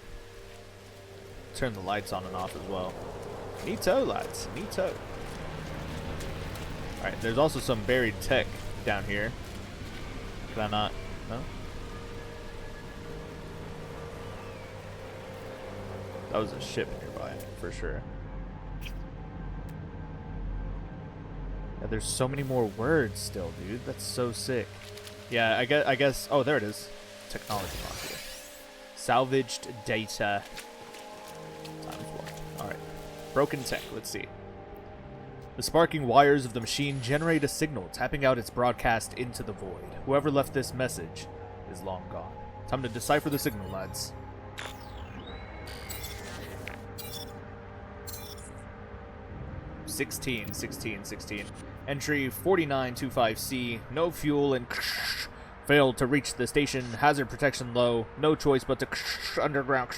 Turn the lights on and off as well. Neato, lads. Neato. Alright, there's also some buried tech down here. Can I not? No? That was a ship nearby, for sure. Yeah, there's so many more words still, dude. That's so sick. Yeah, I guess. Oh, there it is. Technology module. Salvaged data. Time for. All right. Broken tech. Let's see. The sparking wires of the machine generate a signal, tapping out its broadcast into the void. Whoever left this message is long gone. Time to decipher the signal, lads. $16. Entry 4925C. No fuel and failed to reach the station. Hazard protection low. No choice but to underground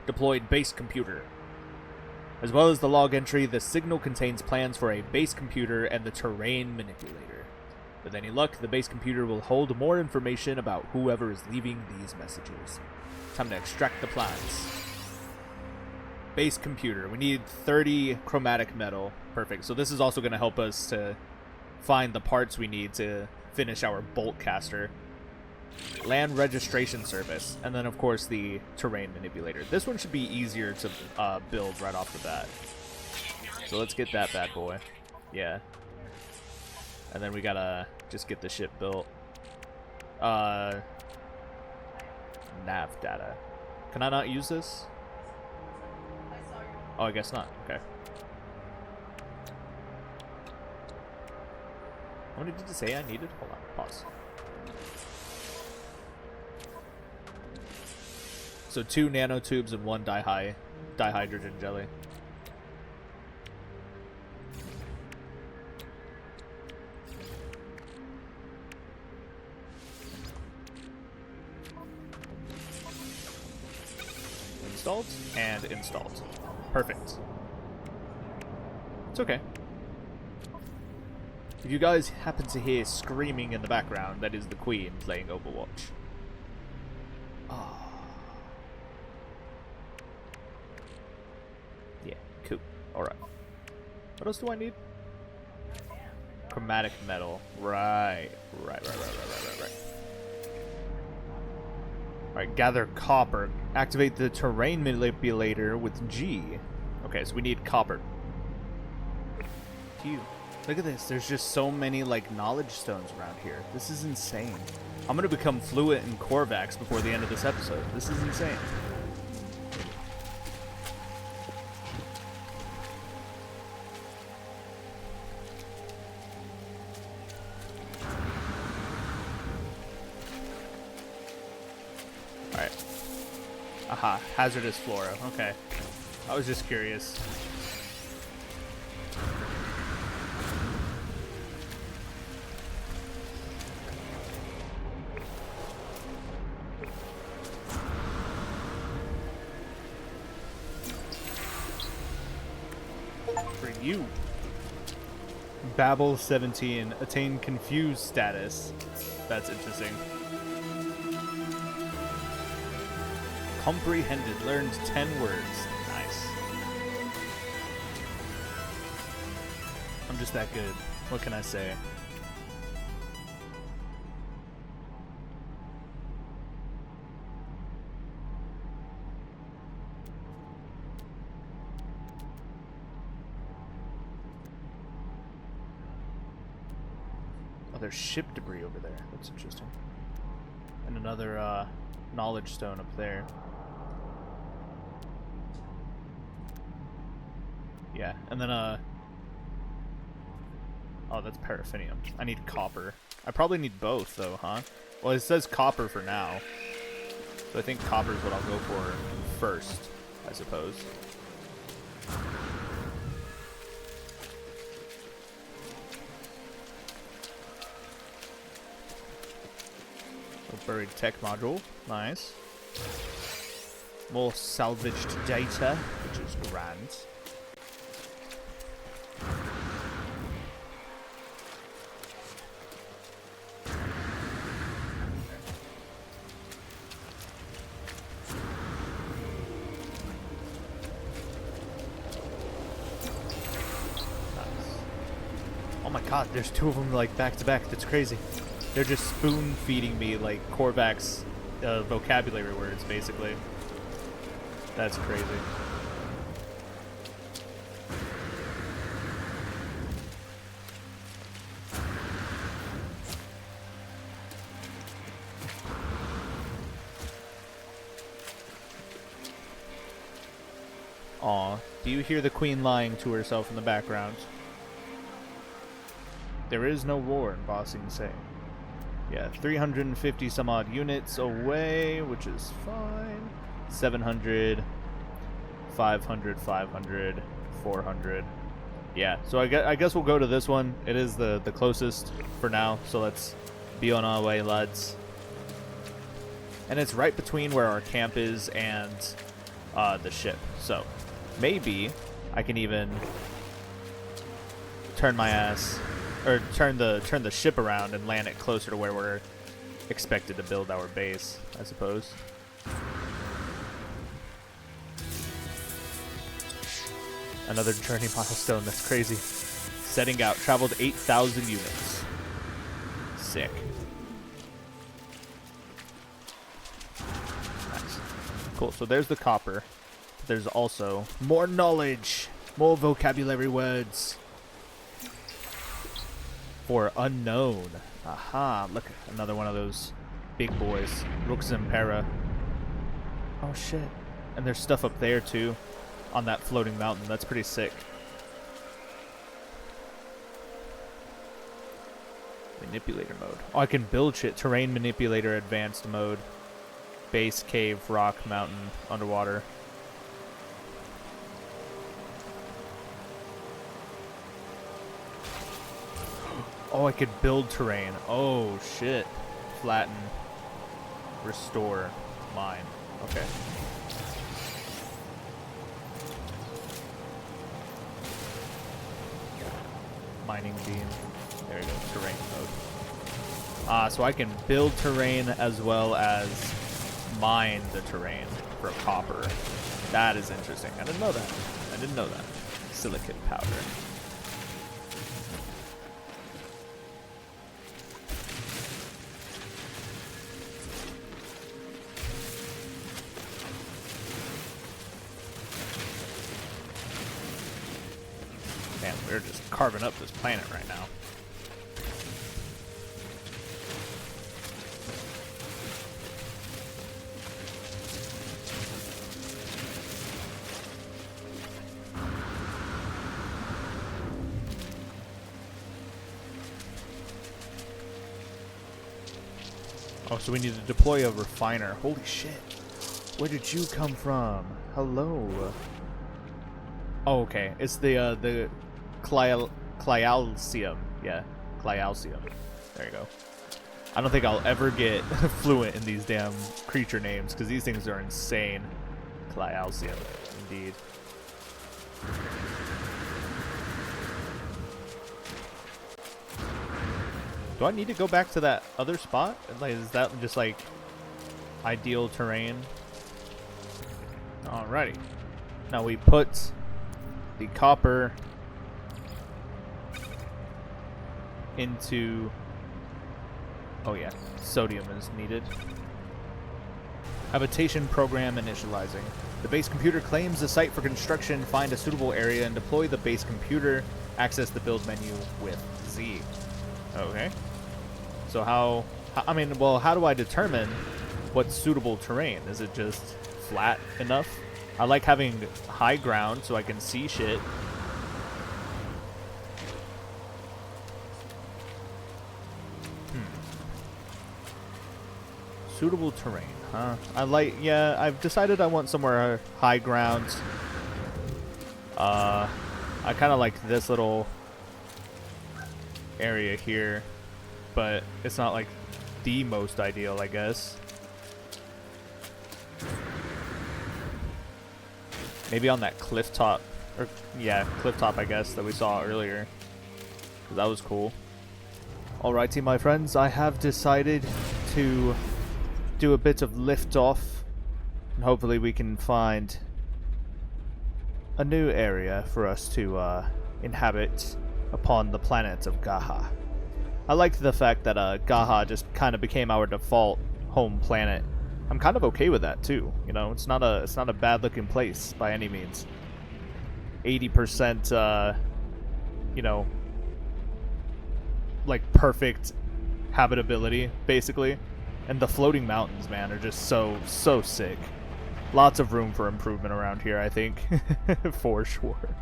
deployed base computer. As well as the log entry, the signal contains plans for a base computer and the terrain manipulator. With any luck, the base computer will hold more information about whoever is leaving these messages. Time to extract the plans. Base computer. We need 30 chromatic metal. Perfect. So this is also going to help us to find the parts we need to finish our bolt caster. Land registration service. And then, of course, the terrain manipulator. This one should be easier to build right off the bat. So let's get that bad boy. Yeah. And then we got to just get the ship built. Nav data. Can I not use this? Oh, I guess not. Okay. How many did you say I needed? Hold on. Pause. So 2 nanotubes and 1 dihydrogen jelly. Installed and installed. Perfect. It's okay. If you guys happen to hear screaming in the background, that is the Queen playing Overwatch. Ah. Yeah, cool. Alright. What else do I need? Chromatic metal. Right. Right. Alright, gather copper. Activate the terrain manipulator with G. Okay, so we need copper. Phew. Look at this. There's just so many, like, knowledge stones around here. This is insane. I'm gonna become fluent in Korvax before the end of this episode. This is insane. Alright. Aha. Hazardous flora. Okay. I was just curious. you. Babel 17. Attain confused status. That's interesting. Comprehended. Learned 10 words. Nice. I'm just that good. What can I say? Oh, there's ship debris over there. That's interesting. And another knowledge stone up there. Yeah, and then oh, that's paraffinium. I need copper. I probably need both though, huh? Well, it says copper for now. So I think copper is what I'll go for first, I suppose. A buried tech module. Nice. More salvaged data, which is grand. Oh my god, there's two of them like back to back. That's crazy. They're just spoon feeding me like Korvac's vocabulary words, basically. That's crazy. Aw, do you hear the queen lying to herself in the background? There is no war in Ba Sing Se. Yeah, 350 some odd units away, which is fine. 700, 500, 500, 400. Yeah, so I guess we'll go to this one. It is the closest for now, so let's be on our way, lads. And it's right between where our camp is and the ship. So maybe I can even turn my ass, or turn the ship around and land it closer to where we're expected to build our base, I suppose. Another journey milestone. That's crazy. Setting out. Traveled 8,000 units. Sick. Nice. Cool. So there's the copper. There's also more knowledge. More vocabulary words. For unknown. Aha. Look. Another one of those big boys. Ruxempera. Oh, shit. And there's stuff up there, too. On that floating mountain. That's pretty sick. Manipulator mode. Oh, I can build shit. Terrain manipulator advanced mode. Base, cave, rock, mountain, underwater. Oh, I could build terrain. Oh, shit. Flatten. Restore. Mine. Okay. Mining beam. There we go. Terrain mode. So I can build terrain as well as mine the terrain for copper. That is interesting. I didn't know that. I didn't know that. Silicate powder. Man, we're just carving up this planet right now. Oh, so we need to deploy a refiner. Holy shit. Where did you come from? Hello. Oh, okay. It's the Clyalcium. Yeah, Clyalcium. There you go. I don't think I'll ever get fluent in these damn creature names, because these things are insane. Clyalcium, indeed. Do I need to go back to that other spot? Like, is that just like ideal terrain? Alrighty. Now we put the copper into... Oh yeah, sodium is needed. Habitation program initializing. The base computer claims the site for construction. Find a suitable area and deploy the base computer. Access the build menu with Z. Okay. So how do I determine what's suitable terrain? Is it just flat enough? I like having high ground so I can see shit. Suitable terrain, huh? I've decided I want somewhere high ground. I kind of like this little area here, but it's not like the most ideal, I guess. Maybe on that cliff top, or yeah, cliff top, I guess, that we saw earlier. That was cool. Alrighty, my friends, I have decided to do a bit of liftoff, and hopefully we can find a new area for us to inhabit upon the planet of Gaha. I liked the fact that Gaha just kind of became our default home planet. I'm kind of okay with that too. You know, it's not a bad looking place by any means. 80% you know, like perfect habitability basically. And the floating mountains, man, are just so sick. Lots of room for improvement around here, I think. For sure.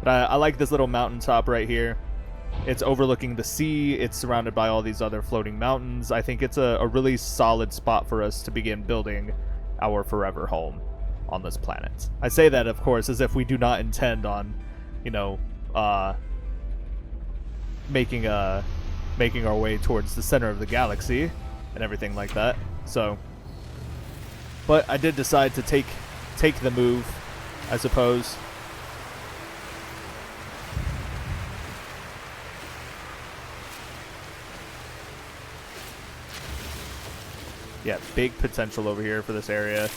But I like this little mountaintop right here. It's overlooking the sea. It's surrounded by all these other floating mountains. I think it's a really solid spot for us to begin building our forever home on this planet. I say that, of course, as if we do not intend on, you know, making our way towards the center of the galaxy and everything like that. So, but I did decide to take the move, I suppose. Yeah, big potential over here for this area.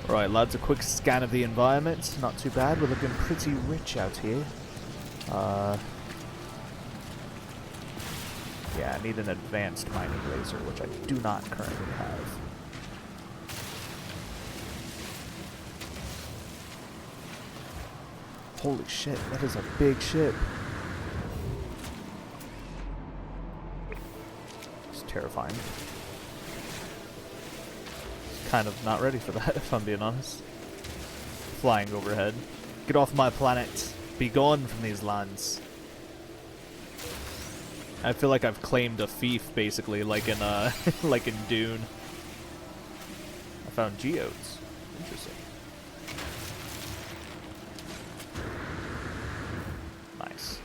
Alright, lads, a quick scan of the environment. Not too bad. We're looking pretty rich out here. Yeah, I need an advanced mining laser, which I do not currently have. Holy shit, that is a big ship. It's terrifying. Kind of not ready for that, if I'm being honest. Flying overhead. Get off my planet. Be gone from these lands. I feel like I've claimed a fief, basically, like in like in Dune. I found geodes. Interesting. Nice.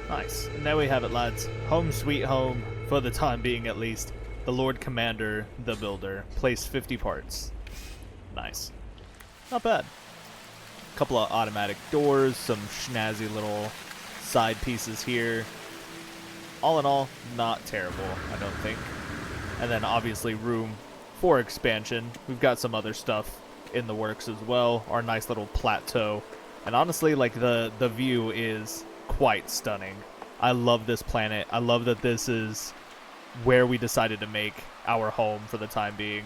Nice. And there we have it, lads. Home sweet home, for the time being at least. The Lord Commander, the Builder. Place 50 parts. Nice. Not bad. Couple of automatic doors, some snazzy little side pieces here. All in all, not terrible, I don't think. And then obviously room for expansion. We've got some other stuff in the works as well. Our nice little plateau. And honestly, like the view is quite stunning. I love this planet. I love that this is where we decided to make our home for the time being.